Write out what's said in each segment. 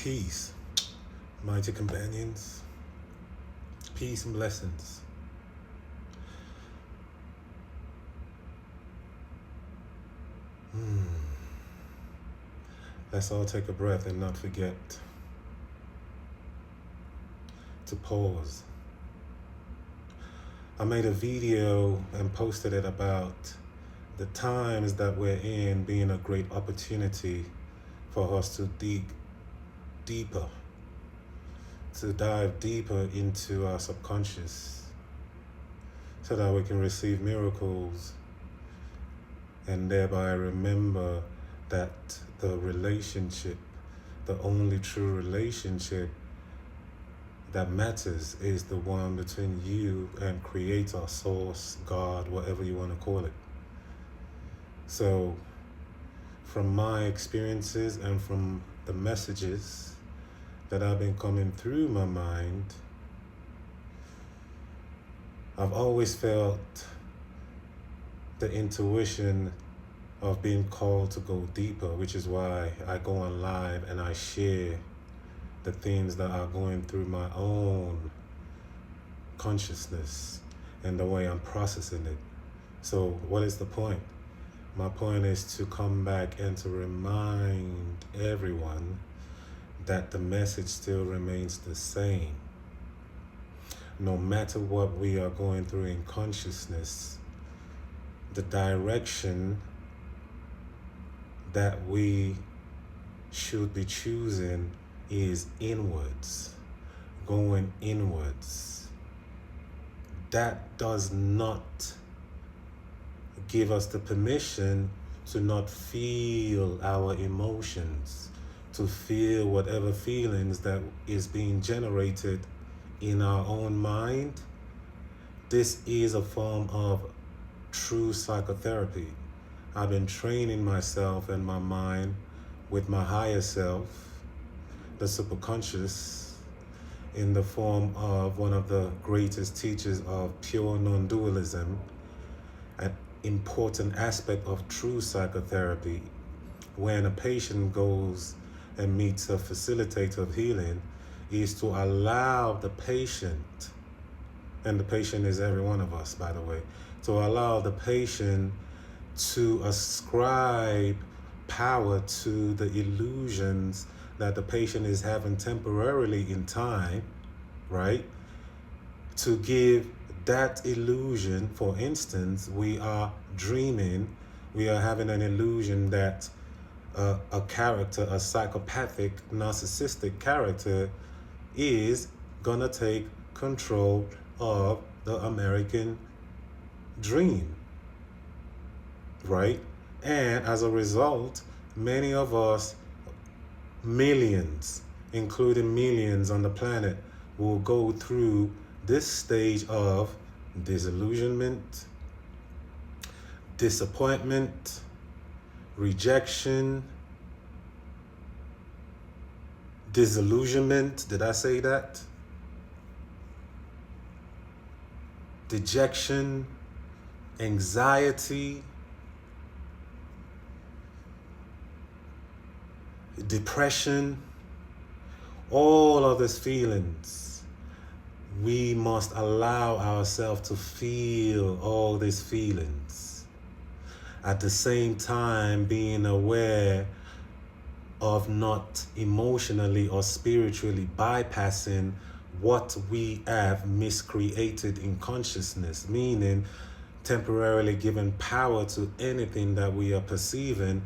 Peace, mighty companions. Peace and blessings. Let's all take a breath and not forget to pause. I made a video and posted it about the times that we're in being a great opportunity for us to dig deeper, to dive deeper into our subconscious so that we can receive miracles and thereby remember that the relationship, the only true relationship that matters is the one between you and Creator, Source, God, whatever you want to call it. So, from my experiences and from the messages that have been coming through my mind, I've always felt the intuition of being called to go deeper, which is why I go on live and I share the things that are going through my own consciousness and the way I'm processing it. So what is the point? My point is to come back and to remind everyone that the message still remains the same. No matter what we are going through in consciousness, the direction that we should be choosing is inwards, going inwards. That does not give us the permission to not feel our emotions, to feel whatever feelings that is being generated in our own mind. This is a form of true psychotherapy. I've been training myself and my mind with my higher self, the superconscious, in the form of one of the greatest teachers of pure non-dualism. An important aspect of true psychotherapy, when a patient goes and meets a facilitator of healing, is to allow the patient, and the patient is every one of us, by the way, to allow the patient to ascribe power to the illusions that the patient is having temporarily in time, right? To give that illusion, for instance, we are dreaming, we are having an illusion that a character, a psychopathic, narcissistic character is gonna take control of the American dream, right? And as a result, many of us, millions, including millions on the planet, will go through this stage of disillusionment, disappointment, rejection, disillusionment, did I say that? Dejection, anxiety, depression, all of these feelings. We must allow ourselves to feel all these feelings. At the same time, being aware of not emotionally or spiritually bypassing what we have miscreated in consciousness, meaning temporarily giving power to anything that we are perceiving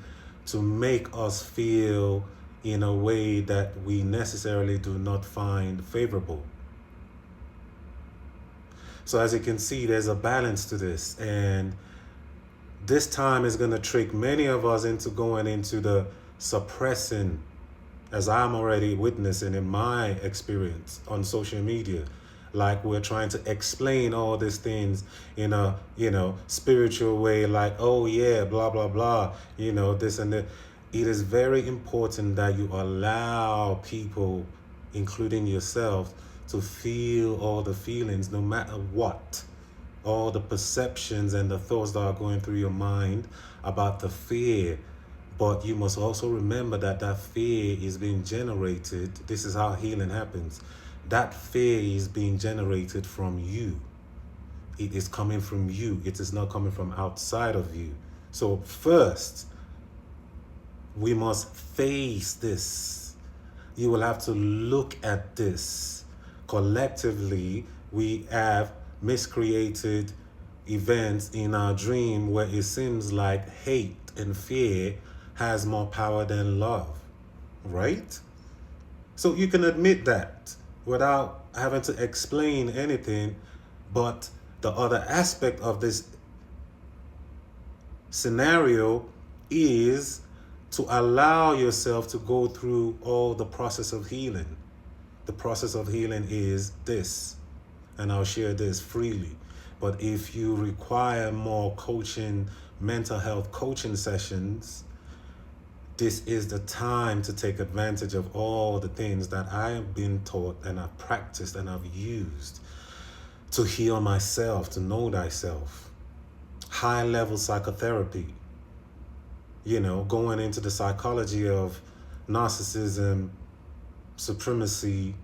to make us feel in a way that we necessarily do not find favorable. So as you can see, there's a balance to this, and this time is going to trick many of us into going into the suppressing, as I'm already witnessing in my experience on social media. Like we're trying to explain all these things in a, spiritual way, like, oh yeah, blah, blah, blah, this and that. It is very important that you allow people, including yourself, to feel all the feelings, no matter what. All the perceptions and the thoughts that are going through your mind about the fear But you must also remember that that fear is being generated. This is how healing happens. That fear is being generated from you. It is coming from you. It is not coming from outside of you. So first, we must face this. You will have to look at this. Collectively, we have miscreated events in our dream where it seems like hate and fear has more power than love, right? So you can admit that without having to explain anything, but the other aspect of this scenario is to allow yourself to go through all the process of healing. The process of healing is this, and I'll share this freely. But if you require more coaching, mental health coaching sessions, this is the time to take advantage of all the things that I have been taught and I've practiced and I've used to heal myself, to know thyself. High level psychotherapy, going into the psychology of narcissism, supremacy,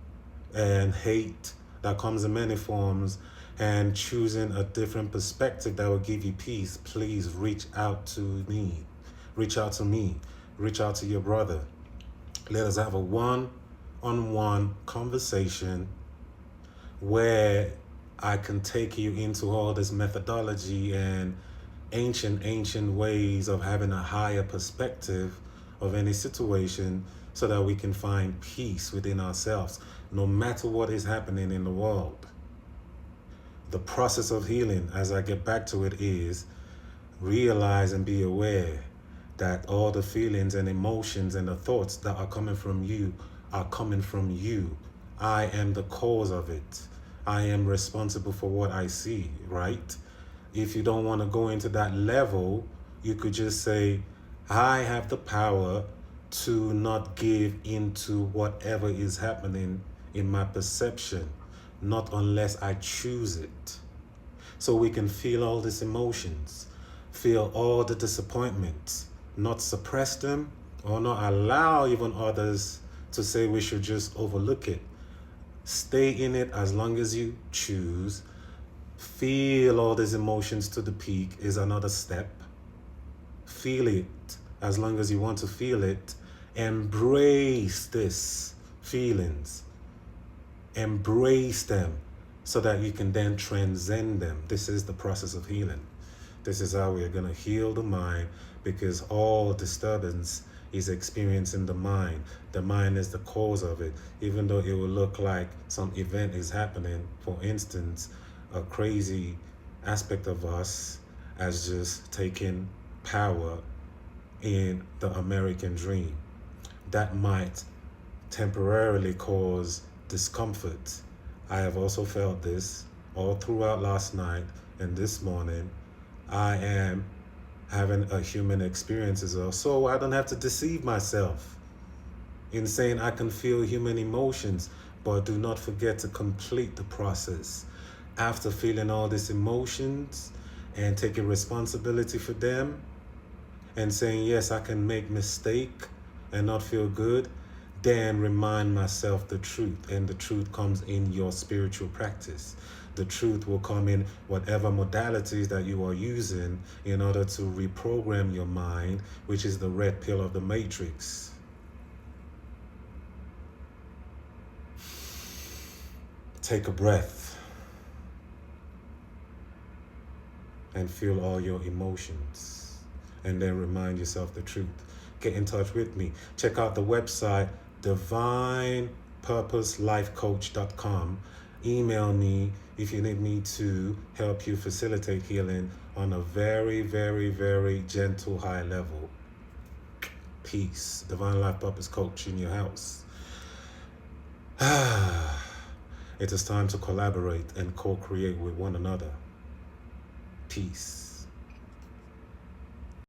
and hate that comes in many forms, and choosing a different perspective that will give you peace. Please reach out to me. Reach out to me. Reach out to your brother. Let us have a one-on-one conversation where I can take you into all this methodology and ancient ways of having a higher perspective of any situation so that we can find peace within ourselves, no matter what is happening in the world. The process of healing, as I get back to it, is realize and be aware that all the feelings and emotions and the thoughts that are coming from you are coming from you. I am the cause of it. I am responsible for what I see, right? If you don't want to go into that level, you could just say, I have the power to not give into whatever is happening in my perception, not unless I choose it. So we can feel all these emotions, feel all the disappointments, not suppress them or not allow even others to say we should just overlook it. Stay in it as long as you choose. Feel all these emotions to the peak is another step. Feel it as long as you want to feel it. Embrace these feelings. Embrace them so that you can then transcend them. This is the process of healing. This is how we are going to heal the mind, because all disturbance is experiencing the mind. The mind is the cause of it, even though it will look like some event is happening. For instance, a crazy aspect of us has just taken power in the American dream. That might temporarily cause discomfort. I have also felt this all throughout last night and this morning. I am having a human experience as well, so I don't have to deceive myself in saying I can feel human emotions, but do not forget to complete the process. After feeling all these emotions and taking responsibility for them and saying, yes, I can make mistake and not feel good, then remind myself the truth. And the truth comes in your spiritual practice. The truth will come in whatever modalities that you are using in order to reprogram your mind, which is the red pill of the matrix. Take a breath and feel all your emotions, and then remind yourself the truth. Get in touch with me. Check out the website, divinepurposelifecoach.com. Email me if you need me to help you facilitate healing on a very, very, very gentle, high level. Peace. Divine Life Purpose Coach in your house. It is time to collaborate and co-create with one another. Peace.